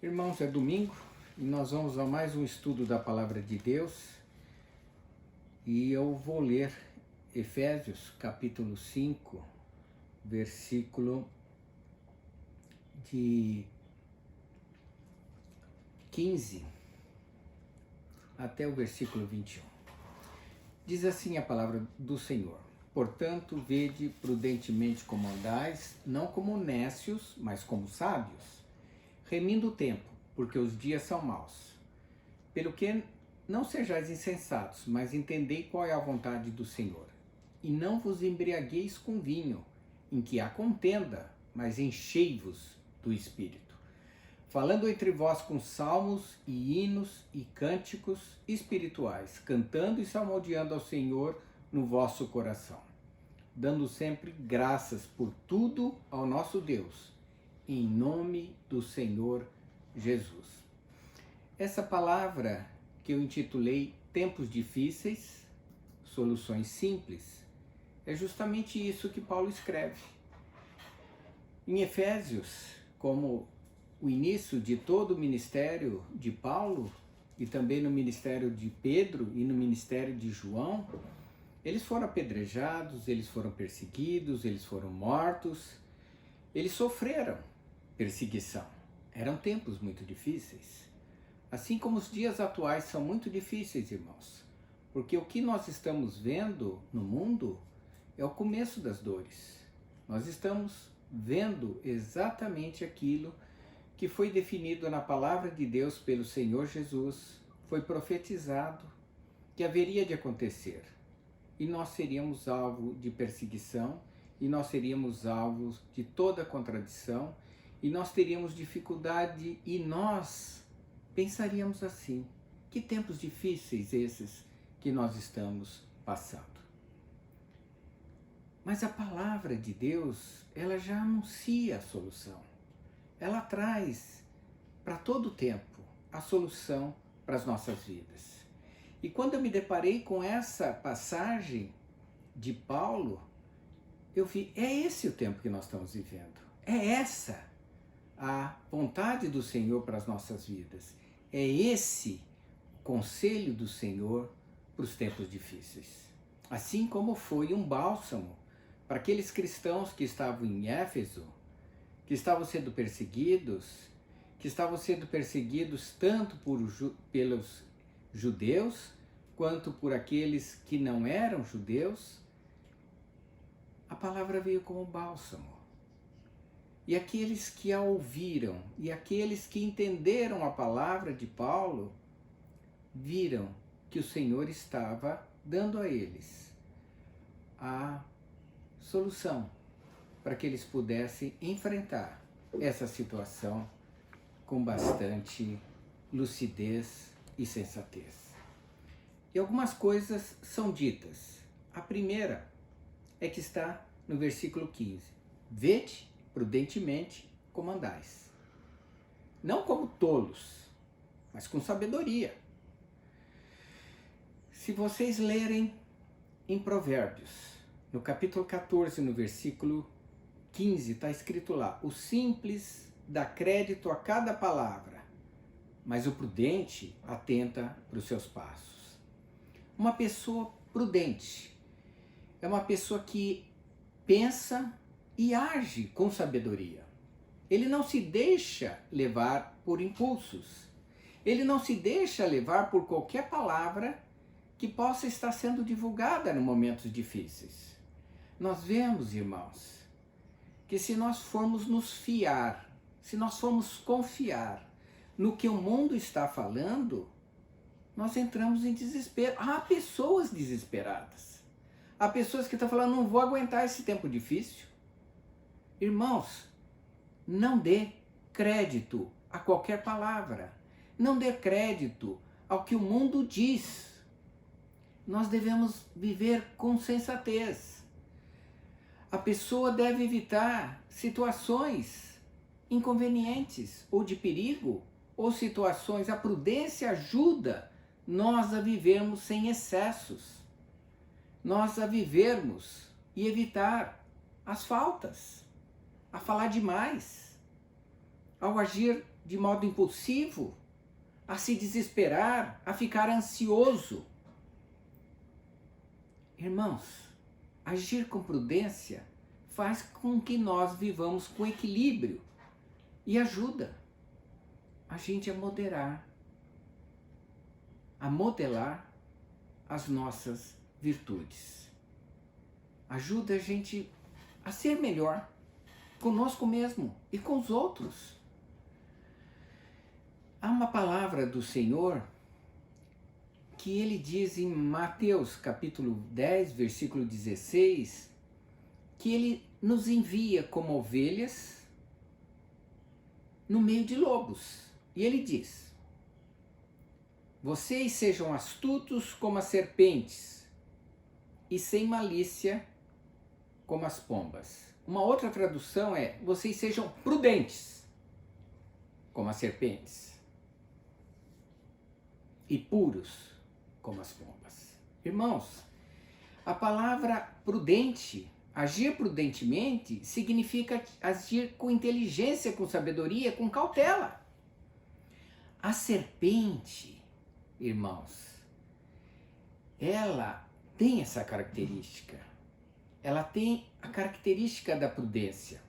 Irmãos, é domingo e nós vamos a mais um estudo da Palavra de Deus e eu vou ler Efésios capítulo 5, versículo de 15 até o versículo 21. Diz assim a palavra do Senhor: Portanto, vede prudentemente como andais, não como nécios, mas como sábios, remindo o tempo, porque os dias são maus. Pelo que não sejais insensatos, mas entendei qual é a vontade do Senhor. E não vos embriagueis com vinho, em que há contenda, mas enchei-vos do Espírito, falando entre vós com salmos e hinos e cânticos espirituais, cantando e salmodiando ao Senhor no vosso coração, dando sempre graças por tudo ao nosso Deus, em nome do Senhor Jesus. Essa palavra que eu intitulei Tempos Difíceis, Soluções Simples, é justamente isso que Paulo escreve. Em Efésios, como o início de todo o ministério de Paulo, e também no ministério de Pedro e no ministério de João, eles foram apedrejados, eles foram perseguidos, eles foram mortos, eles sofreram perseguição. Eram tempos muito difíceis. Assim como os dias atuais são muito difíceis, irmãos. Porque o que nós estamos vendo no mundo é o começo das dores. Nós estamos vendo exatamente aquilo que foi definido na palavra de Deus pelo Senhor Jesus, foi profetizado que haveria de acontecer. E nós seríamos alvo de perseguição, e nós seríamos alvos de toda contradição, e nós teríamos dificuldade, e nós pensaríamos assim: que tempos difíceis esses que nós estamos passando. Mas a palavra de Deus, ela já anuncia a solução. Ela traz para todo o tempo a solução para as nossas vidas. E quando eu me deparei com essa passagem de Paulo, eu vi, é esse o tempo que nós estamos vivendo. É essa a vontade do Senhor para as nossas vidas. É esse o conselho do Senhor para os tempos difíceis. Assim como foi um bálsamo para aqueles cristãos que estavam em Éfeso, que estavam sendo perseguidos, tanto pelos judeus, quanto por aqueles que não eram judeus. A palavra veio como bálsamo. E aqueles que a ouviram, e aqueles que entenderam a palavra de Paulo, viram que o Senhor estava dando a eles a solução para que eles pudessem enfrentar essa situação com bastante lucidez e sensatez. E algumas coisas são ditas. A primeira é que está no versículo 15. Vede prudentemente como andais. Não como tolos, mas com sabedoria. Se vocês lerem em Provérbios, no capítulo 14, no versículo 15, está escrito lá: o simples dá crédito a cada palavra, mas o prudente atenta para os seus passos. Uma pessoa prudente é uma pessoa que pensa e age com sabedoria. Ele não se deixa levar por impulsos. Ele não se deixa levar por qualquer palavra que possa estar sendo divulgada em momentos difíceis. Nós vemos, irmãos, que se nós formos nos fiar, se nós formos confiar no que o mundo está falando, nós entramos em desespero. Há pessoas desesperadas. Há pessoas que estão falando: não vou aguentar esse tempo difícil. Irmãos, não dê crédito a qualquer palavra. Não dê crédito ao que o mundo diz. Nós devemos viver com sensatez. A pessoa deve evitar situações inconvenientes ou de perigo, ou situações. A prudência ajuda nós a vivermos sem excessos, nós a vivermos e evitar as faltas, a falar demais, ao agir de modo impulsivo, a se desesperar, a ficar ansioso. Irmãos, agir com prudência faz com que nós vivamos com equilíbrio e ajuda a gente a moderar, a modelar as nossas virtudes. Ajuda a gente a ser melhor conosco mesmo e com os outros. Há uma palavra do Senhor que ele diz em Mateus capítulo 10, versículo 16, que ele nos envia como ovelhas no meio de lobos. E ele diz: vocês sejam astutos como as serpentes e sem malícia como as pombas. Uma outra tradução é: vocês sejam prudentes como as serpentes e puros como as pombas. Irmãos, a palavra prudente, agir prudentemente, significa agir com inteligência, com sabedoria, com cautela. A serpente, irmãos, ela tem essa característica. Ela tem a característica da prudência.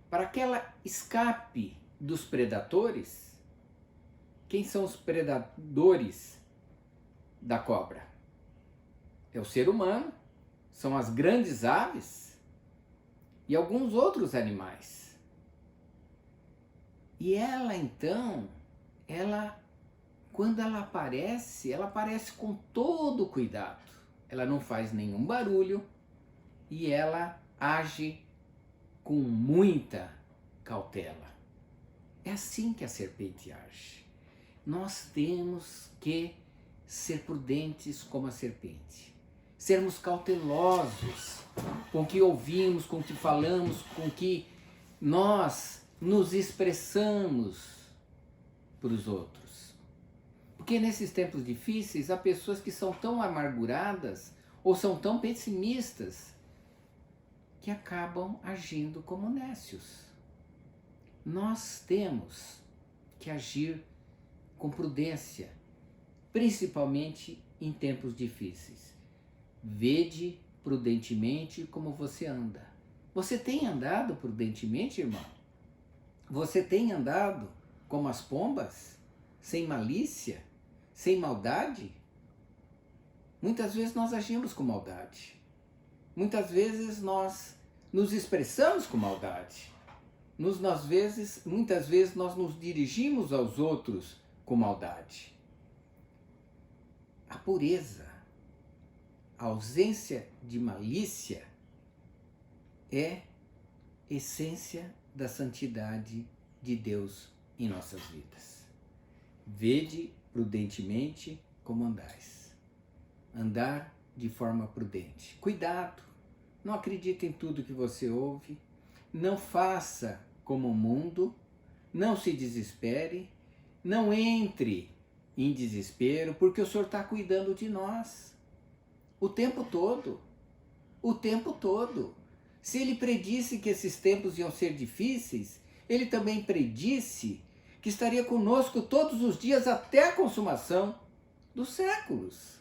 Para que ela escape dos predadores, quem são os predadores da cobra? É o ser humano, são as grandes aves e alguns outros animais. E ela então, quando ela aparece com todo cuidado. Ela não faz nenhum barulho e ela age com muita cautela. É assim que a serpente age. Nós temos que ser prudentes como a serpente. Sermos cautelosos com o que ouvimos, com o que falamos, com o que nós nos expressamos para os outros. Porque nesses tempos difíceis há pessoas que são tão amarguradas ou são tão pessimistas que acabam agindo como nécios. Nós temos que agir com prudência, principalmente em tempos difíceis. Vede prudentemente como você anda. Você tem andado prudentemente, irmão? Você tem andado como as pombas? Sem malícia? Sem maldade? Muitas vezes nós agimos com maldade. Muitas vezes nós nos expressamos com maldade. Muitas vezes nós nos dirigimos aos outros com maldade. A pureza, a ausência de malícia é essência da santidade de Deus em nossas vidas. Vede prudentemente como andais. Andar de forma prudente. Cuidado, não acredite em tudo que você ouve, não faça como o mundo, não se desespere, não entre em desespero, porque o Senhor está cuidando de nós o tempo todo. O tempo todo. Se Ele predisse que esses tempos iam ser difíceis, Ele também predisse que estaria conosco todos os dias até a consumação dos séculos.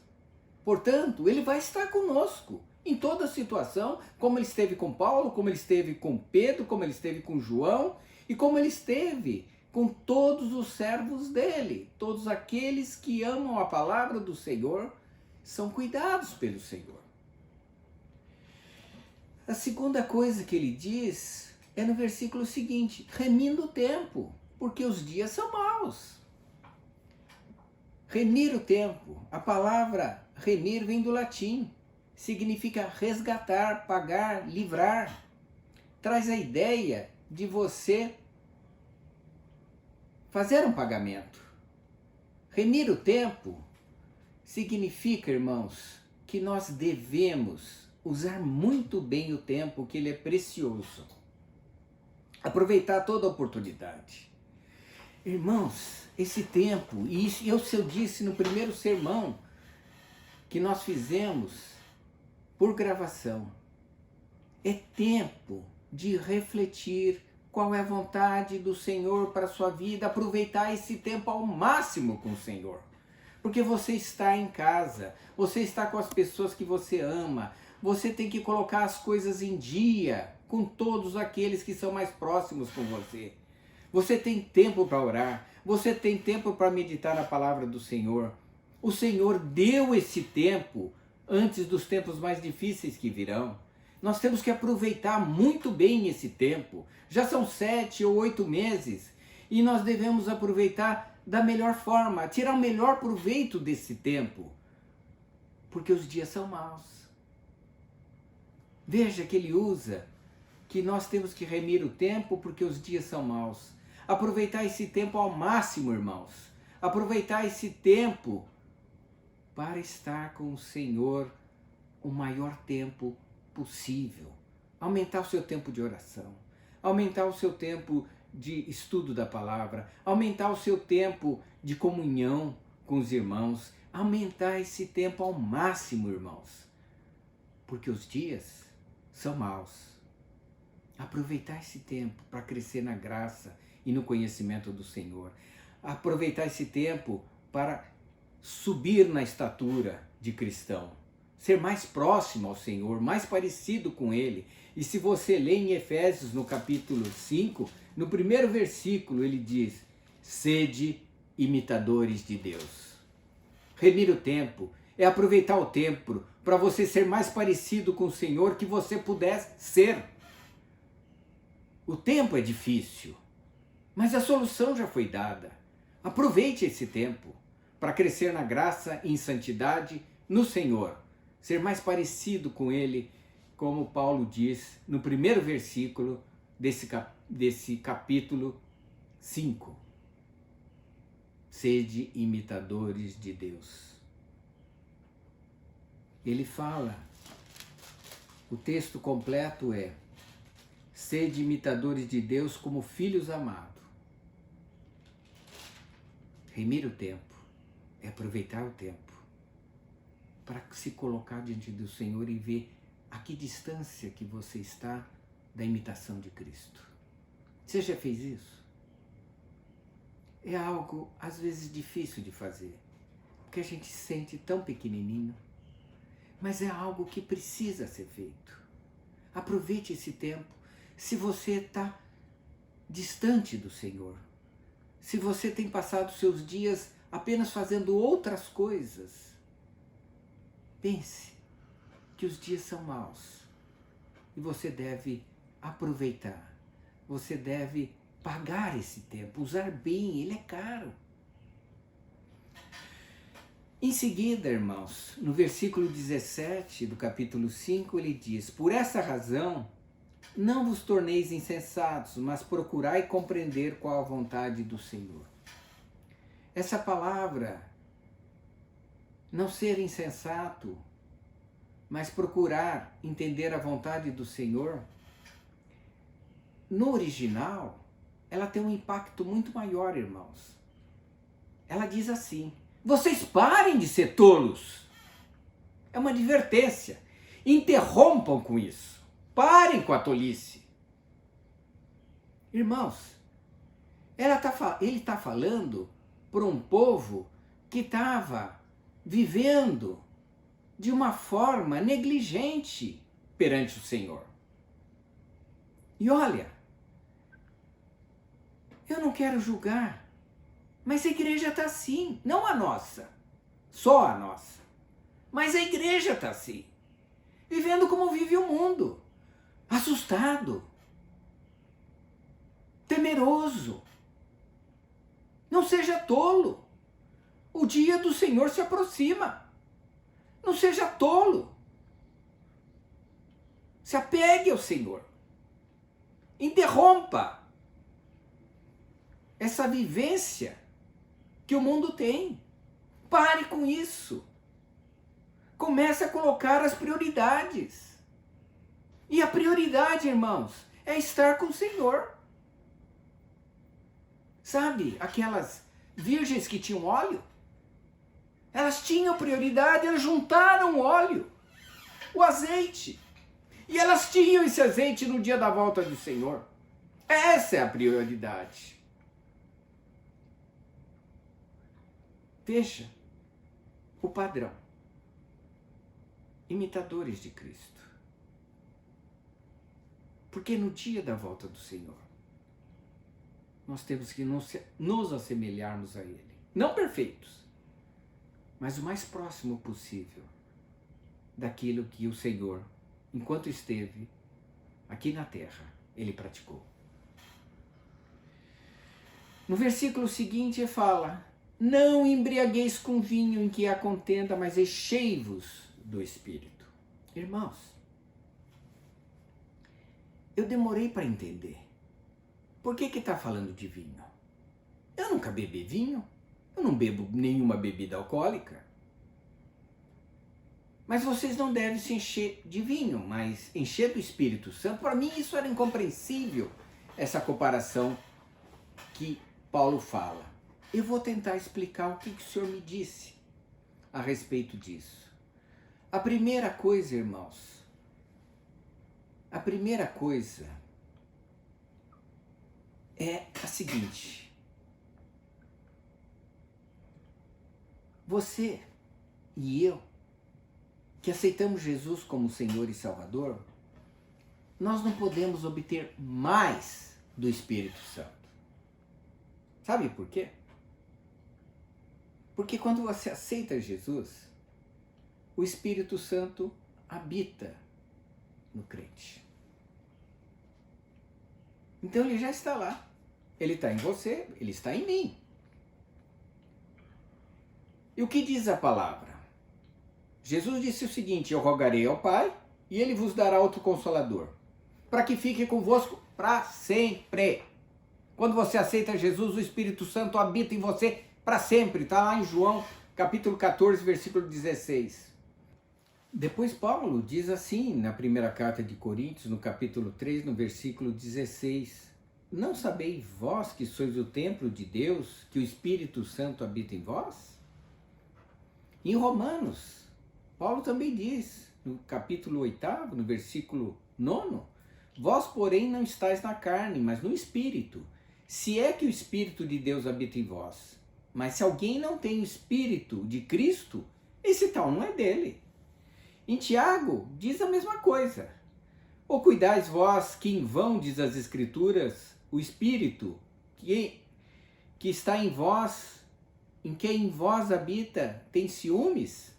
Portanto, Ele vai estar conosco em toda situação, como Ele esteve com Paulo, como Ele esteve com Pedro, como Ele esteve com João e como Ele esteve com todos os servos dele. Todos aqueles que amam a palavra do Senhor são cuidados pelo Senhor. A segunda coisa que ele diz é no versículo seguinte: remindo o tempo, porque os dias são maus. Remir o tempo. A palavra remir vem do latim. Significa resgatar, pagar, livrar. Traz a ideia de você fazer um pagamento. Remir o tempo significa, irmãos, que nós devemos usar muito bem o tempo, que ele é precioso. Aproveitar toda a oportunidade. Irmãos, esse tempo, e isso eu disse no primeiro sermão que nós fizemos por gravação, é tempo de refletir qual é a vontade do Senhor para a sua vida, aproveitar esse tempo ao máximo com o Senhor. Porque você está em casa, você está com as pessoas que você ama, você tem que colocar as coisas em dia com todos aqueles que são mais próximos com você. Você tem tempo para orar, você tem tempo para meditar na palavra do Senhor. O Senhor deu esse tempo antes dos tempos mais difíceis que virão. Nós temos que aproveitar muito bem esse tempo. Já são 7 ou 8 meses e nós devemos aproveitar da melhor forma, tirar o melhor proveito desse tempo, porque os dias são maus. Veja que ele usa que nós temos que remir o tempo porque os dias são maus. Aproveitar esse tempo ao máximo, irmãos. Aproveitar esse tempo para estar com o Senhor o maior tempo possível. Aumentar o seu tempo de oração, aumentar o seu tempo de estudo da palavra, aumentar o seu tempo de comunhão com os irmãos, aumentar esse tempo ao máximo, irmãos, porque os dias são maus. Aproveitar esse tempo para crescer na graça e no conhecimento do Senhor. Aproveitar esse tempo para subir na estatura de cristão, ser mais próximo ao Senhor, mais parecido com Ele. E se você lê em Efésios, no capítulo 5, no primeiro versículo, ele diz: sede imitadores de Deus. Remir o tempo é aproveitar o tempo para você ser mais parecido com o Senhor que você pudesse ser. O tempo é difícil, mas a solução já foi dada. Aproveite esse tempo para crescer na graça e em santidade no Senhor, ser mais parecido com Ele, como Paulo diz no primeiro versículo desse capítulo 5. Sede imitadores de Deus. Ele fala, o texto completo é: sede imitadores de Deus como filhos amados. Remir o tempo é aproveitar o tempo para se colocar diante do Senhor e ver a que distância que você está da imitação de Cristo. Você já fez isso? É algo, às vezes, difícil de fazer, porque a gente se sente tão pequenininho, mas é algo que precisa ser feito. Aproveite esse tempo. Se você está distante do Senhor, se você tem passado seus dias apenas fazendo outras coisas, pense que os dias são maus e você deve aproveitar, você deve pagar esse tempo, usar bem, ele é caro. Em seguida, irmãos, no versículo 17 do capítulo 5, ele diz: por essa razão, não vos torneis insensatos, mas procurai compreender qual a vontade do Senhor. Essa palavra, não ser insensato, mas procurar entender a vontade do Senhor, no original, ela tem um impacto muito maior, irmãos. Ela diz assim: vocês parem de ser tolos. É uma advertência. Interrompam com isso. Parem com a tolice. Irmãos, ele está falando para um povo que estava vivendo de uma forma negligente perante o Senhor. E olha, eu não quero julgar, mas a igreja está assim, não a nossa, só a nossa, mas a igreja está assim, vivendo como vive o mundo, assustado, temeroso. Não seja tolo, o dia do Senhor se aproxima. Não seja tolo. Se apegue ao Senhor. Interrompa essa vivência que o mundo tem. Pare com isso. Comece a colocar as prioridades. E a prioridade, irmãos, é estar com o Senhor. Sabe, aquelas virgens que tinham óleo? Elas tinham prioridade, elas juntaram o óleo, o azeite. E elas tinham esse azeite no dia da volta do Senhor. Essa é a prioridade. Veja o padrão. Imitadores de Cristo. Porque no dia da volta do Senhor, nós temos que nos assemelharmos a Ele. Não perfeitos, mas o mais próximo possível daquilo que o Senhor, enquanto esteve aqui na terra, Ele praticou. No versículo seguinte fala: não embriagueis com vinho em que há contenda, mas enchei-vos do Espírito. Irmãos, eu demorei para entender. Por que está falando de vinho? Eu nunca bebi vinho. Eu não bebo nenhuma bebida alcoólica. Mas vocês não devem se encher de vinho, mas encher do Espírito Santo. Para mim isso era incompreensível, essa comparação que Paulo fala. Eu vou tentar explicar o que o Senhor me disse a respeito disso. A primeira coisa, irmãos, a primeira coisa é a seguinte: você e eu, que aceitamos Jesus como Senhor e Salvador, nós não podemos obter mais do Espírito Santo. Sabe por quê? Porque quando você aceita Jesus, o Espírito Santo habita no crente. Então ele já está lá. Ele está em você, ele está em mim. E o que diz a palavra? Jesus disse o seguinte: eu rogarei ao Pai e ele vos dará outro Consolador, para que fique convosco para sempre. Quando você aceita Jesus, o Espírito Santo habita em você para sempre. Está lá em João capítulo 14, versículo 16. Depois Paulo diz assim na primeira carta de Coríntios, no capítulo 3, no versículo 16: não sabeis vós que sois o templo de Deus, que o Espírito Santo habita em vós? Em Romanos, Paulo também diz, no capítulo 8, no versículo 9: vós, porém, não estáis na carne, mas no Espírito, se é que o Espírito de Deus habita em vós. Mas se alguém não tem o Espírito de Cristo, esse tal não é dele. Em Tiago, diz a mesma coisa. Ou cuidais vós que em vão, diz as Escrituras, o Espírito que está em vós, em quem em vós habita, tem ciúmes?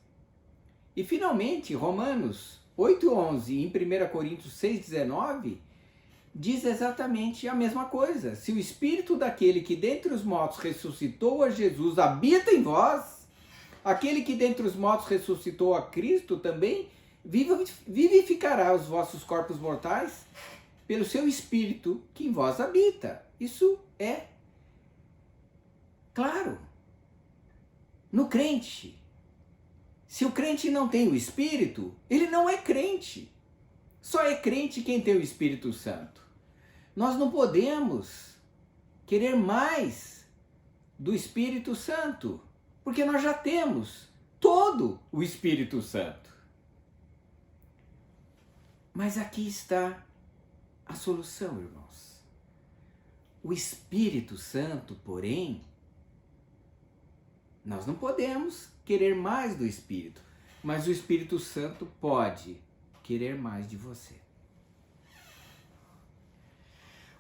E finalmente, Romanos 8:11 e em 1 Coríntios 6:19, diz exatamente a mesma coisa. Se o Espírito daquele que dentre os mortos ressuscitou a Jesus habita em vós, aquele que dentre os mortos ressuscitou a Cristo também vivificará os vossos corpos mortais pelo seu Espírito que em vós habita. Isso é claro. No crente. Se o crente não tem o Espírito, ele não é crente. Só é crente quem tem o Espírito Santo. Nós não podemos querer mais do Espírito Santo, porque nós já temos todo o Espírito Santo. Mas aqui está a solução, irmãos. O Espírito Santo, porém, nós não podemos querer mais do Espírito, mas o Espírito Santo pode querer mais de você.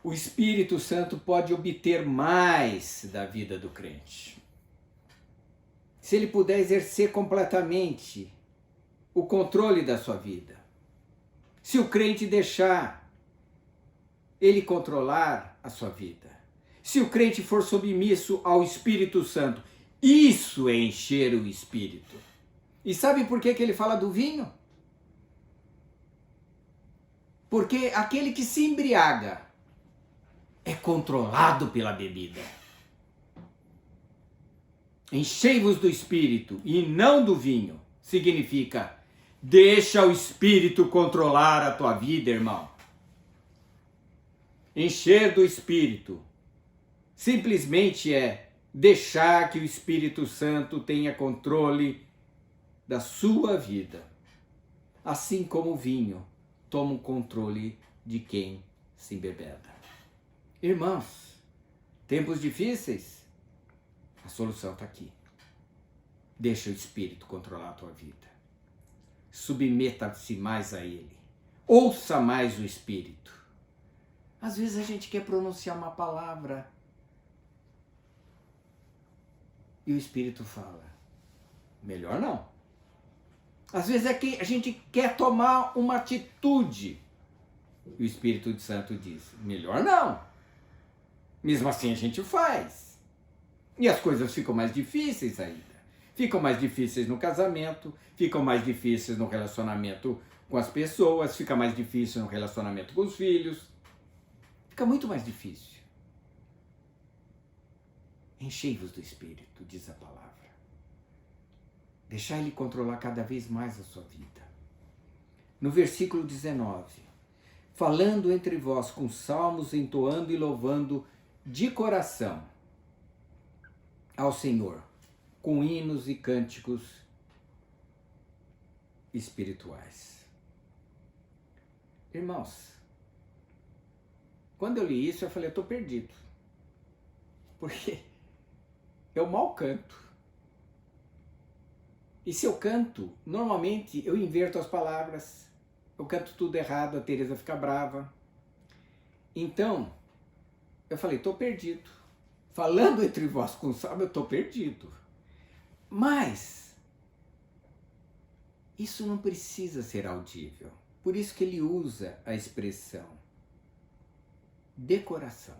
O Espírito Santo pode obter mais da vida do crente. Se ele puder exercer completamente o controle da sua vida. Se o crente deixar ele controlar a sua vida. Se o crente for submisso ao Espírito Santo, isso é encher o Espírito. E sabe por que ele fala do vinho? Porque aquele que se embriaga é controlado pela bebida. Enchei-vos do Espírito e não do vinho. Significa, deixa o Espírito controlar a tua vida, irmão. Encher do Espírito simplesmente é deixar que o Espírito Santo tenha controle da sua vida. Assim como o vinho toma o controle de quem se embebeda. Irmãos, tempos difíceis, a solução está aqui. Deixa o Espírito controlar a tua vida. Submeta-se mais a Ele. Ouça mais o Espírito. Às vezes a gente quer pronunciar uma palavra e o Espírito fala, melhor não. Às vezes é que a gente quer tomar uma atitude e o Espírito Santo diz, melhor não. Mesmo assim a gente faz. E as coisas ficam mais difíceis ainda. Ficam mais difíceis no casamento, ficam mais difíceis no relacionamento com as pessoas, fica mais difícil no relacionamento com os filhos. Fica muito mais difícil. Enchei-vos do Espírito, diz a palavra. Deixai Ele controlar cada vez mais a sua vida. No versículo 19, falando entre vós com salmos, entoando e louvando de coração ao Senhor, com hinos e cânticos espirituais. Irmãos, quando eu li isso, eu falei, eu estou perdido. Porque eu mal canto. E se eu canto, normalmente eu inverto as palavras, eu canto tudo errado, a Teresa fica brava. Então, eu falei, estou perdido. Falando entre vós com salmo, eu estou perdido. Mas, isso não precisa ser audível. Por isso que ele usa a expressão de coração.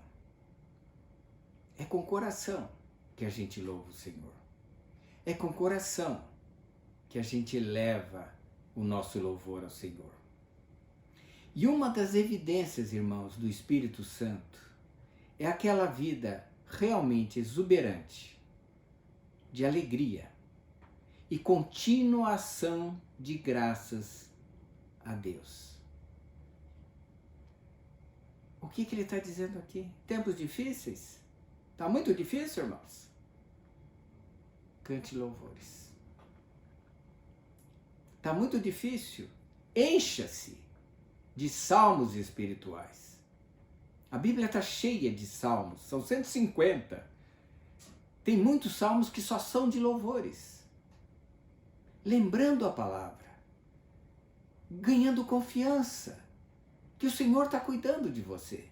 É com coração que a gente louva o Senhor. É com coração que a gente eleva o nosso louvor ao Senhor. E uma das evidências, irmãos, do Espírito Santo é aquela vida realmente exuberante, de alegria e contínua ação de graças a Deus. O que ele está dizendo aqui? Tempos difíceis? Está muito difícil, irmãos? Cante louvores. Está muito difícil? Encha-se de salmos espirituais. A Bíblia está cheia de salmos, são 150. Tem muitos salmos que só são de louvores. Lembrando a palavra, ganhando confiança, que o Senhor está cuidando de você.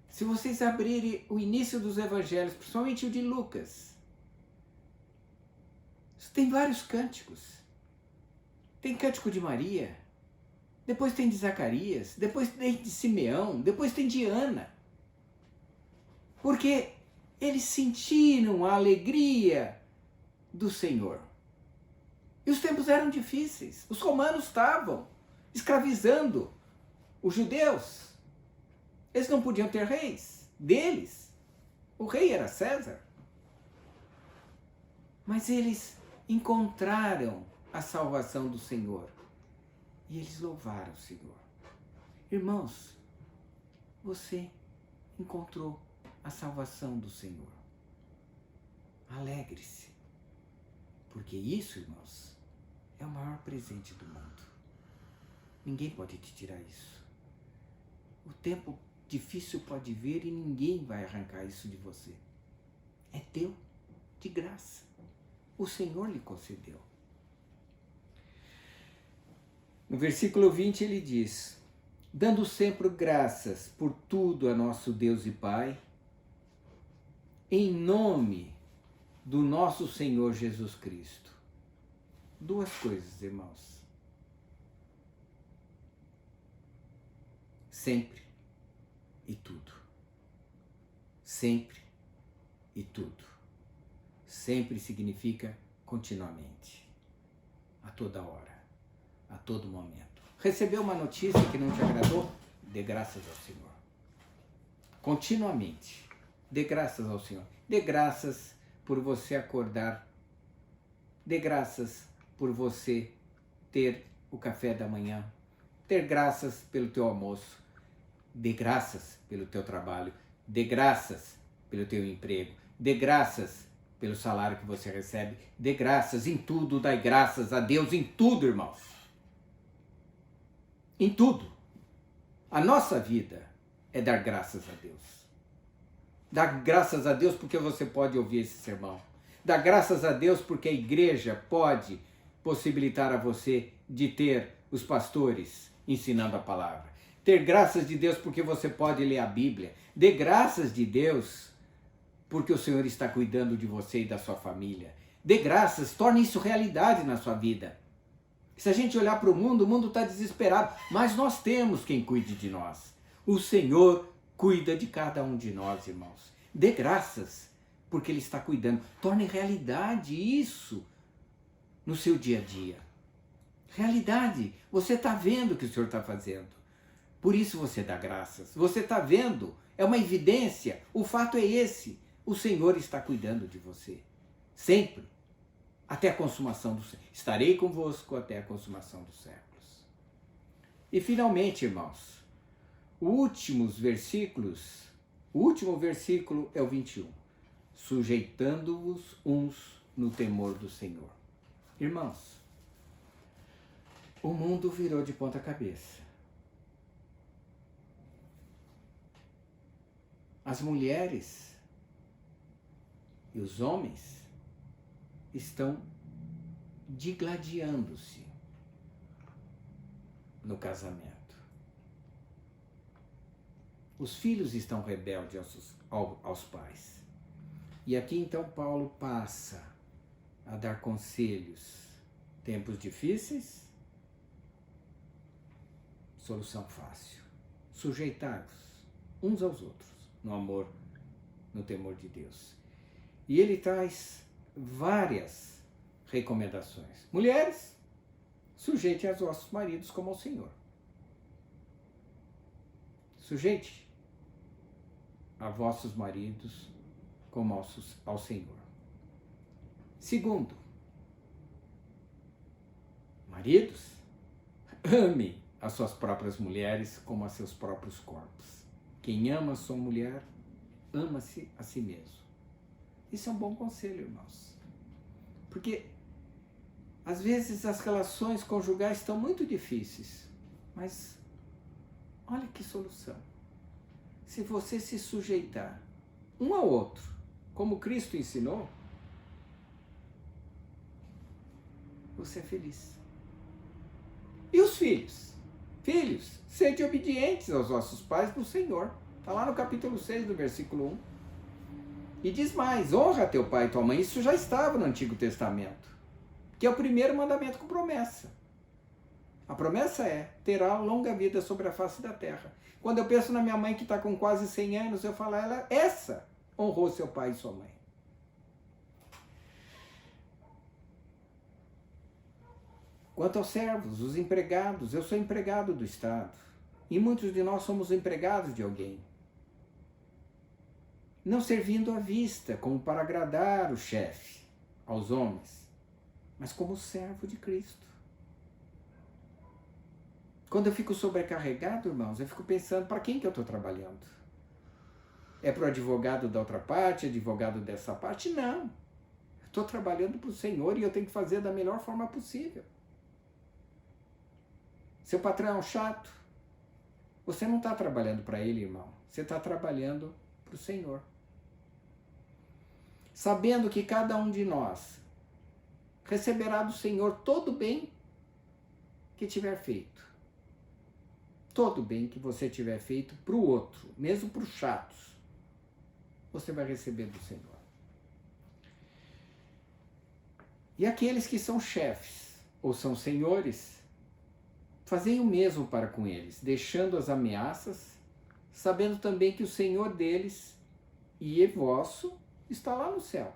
Se vocês abrirem o início dos evangelhos, principalmente o de Lucas, tem vários cânticos. Tem cântico de Maria, depois tem de Zacarias, depois tem de Simeão, depois tem de Ana. Porque eles sentiram a alegria do Senhor. E os tempos eram difíceis. Os romanos estavam escravizando os judeus. Eles não podiam ter reis deles. O rei era César. Mas eles encontraram a salvação do Senhor. E eles louvaram o Senhor. Irmãos, você encontrou a salvação do Senhor. Alegre-se. Porque isso, irmãos, é o maior presente do mundo. Ninguém pode te tirar isso. O tempo difícil pode vir e ninguém vai arrancar isso de você. É teu, de graça. O Senhor lhe concedeu. No versículo 20 ele diz, dando sempre graças por tudo a nosso Deus e Pai, em nome do nosso Senhor Jesus Cristo. Duas coisas, irmãos. Sempre e tudo. Sempre e tudo. Sempre significa continuamente, a toda hora, a todo momento. Recebeu uma notícia que não te agradou? Dê graças ao Senhor. Continuamente, dê graças ao Senhor. Dê graças por você acordar. Dê graças por você ter o café da manhã. Ter graças pelo teu almoço. Dê graças pelo teu trabalho. Dê graças pelo teu emprego. Dê graças pelo salário que você recebe. Dê graças em tudo. Dai graças a Deus em tudo, irmãos. Em tudo. A nossa vida é dar graças a Deus. Dar graças a Deus porque você pode ouvir esse sermão. Dar graças a Deus porque a igreja pode possibilitar a você de ter os pastores ensinando a palavra. Ter graças de Deus porque você pode ler a Bíblia. Dê graças de Deus porque o Senhor está cuidando de você e da sua família. Dê graças, torne isso realidade na sua vida. Se a gente olhar para o mundo está desesperado, mas nós temos quem cuide de nós. O Senhor cuida de cada um de nós, irmãos. Dê graças, porque Ele está cuidando. Torne realidade isso no seu dia a dia. Realidade. Você está vendo o que o Senhor está fazendo. Por isso você dá graças. Você está vendo. É uma evidência. O fato é esse. O Senhor está cuidando de você. Sempre. Até a consumação dos séculos. Estarei convosco até a consumação dos séculos. E finalmente, irmãos, o último versículo é o 21. Sujeitando-vos uns no temor do Senhor. Irmãos, o mundo virou de ponta cabeça. As mulheres e os homens estão digladiando-se no casamento. Os filhos estão rebeldes aos pais. E aqui então Paulo passa a dar conselhos. Tempos difíceis, solução fácil. Sujeitai-vos uns aos outros, no amor, no temor de Deus. E ele traz várias recomendações. Mulheres, sujeite aos vossos maridos como ao Senhor. Sujeite a vossos maridos como ao Senhor. Segundo, maridos, ame as suas próprias mulheres como a seus próprios corpos. Quem ama a sua mulher, ama-se a si mesmo. Isso é um bom conselho, irmãos. Porque, às vezes, as relações conjugais estão muito difíceis. Mas, olha que solução. Se você se sujeitar um ao outro, como Cristo ensinou, você é feliz. E os filhos? Filhos, sede obedientes aos vossos pais no Senhor. Está lá no capítulo 6, do versículo 1. E diz mais, honra teu pai e tua mãe. Isso já estava no Antigo Testamento, que é o primeiro mandamento com promessa. A promessa é, terá longa vida sobre a face da terra. Quando eu penso na minha mãe que está com quase 100 anos, eu falo a ela, essa honrou seu pai e sua mãe. Quanto aos servos, os empregados, eu sou empregado do Estado. E muitos de nós somos empregados de alguém. Não servindo à vista, como para agradar o chefe, aos homens, mas como servo de Cristo. Quando eu fico sobrecarregado, irmãos, eu fico pensando, para quem que eu estou trabalhando? É para o advogado da outra parte, advogado dessa parte? Não. Estou trabalhando para o Senhor e eu tenho que fazer da melhor forma possível. Seu patrão é um chato, você não está trabalhando para ele, irmão. Você está trabalhando para o Senhor. Sabendo que cada um de nós receberá do Senhor todo o bem que tiver feito. Todo o bem que você tiver feito para o outro, mesmo para os chatos, você vai receber do Senhor. E aqueles que são chefes ou são senhores, fazei o mesmo para com eles, deixando as ameaças, sabendo também que o Senhor deles e vosso está lá no céu.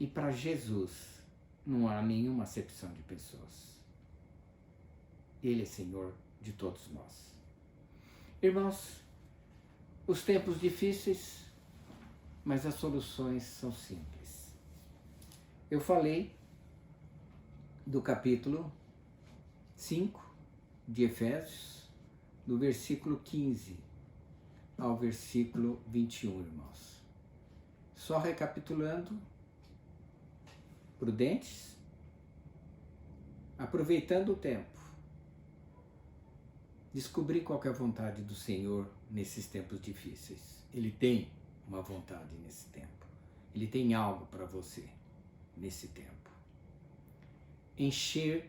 E para Jesus não há nenhuma acepção de pessoas. Ele é Senhor de todos nós. Irmãos, os tempos difíceis, mas as soluções são simples. Eu falei do capítulo 5 de Efésios, do versículo 15 ao versículo 21, irmãos. Só recapitulando, prudentes, aproveitando o tempo, descobrir qual é a vontade do Senhor nesses tempos difíceis. Ele tem uma vontade nesse tempo. Ele tem algo para você nesse tempo. Encher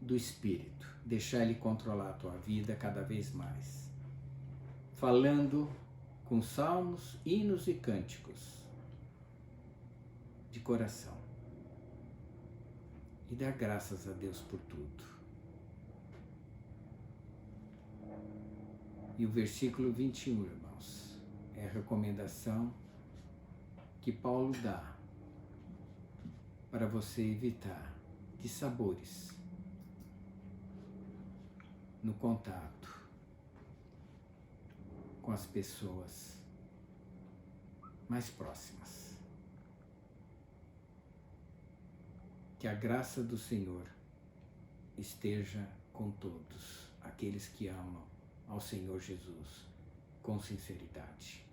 do Espírito, deixar Ele controlar a tua vida cada vez mais. Falando com salmos, hinos e cânticos de coração. E dar graças a Deus por tudo. E o versículo 21, irmãos, é a recomendação que Paulo dá para você evitar dissabores no contato com as pessoas mais próximas. Que a graça do Senhor esteja com todos aqueles que amam ao Senhor Jesus com sinceridade.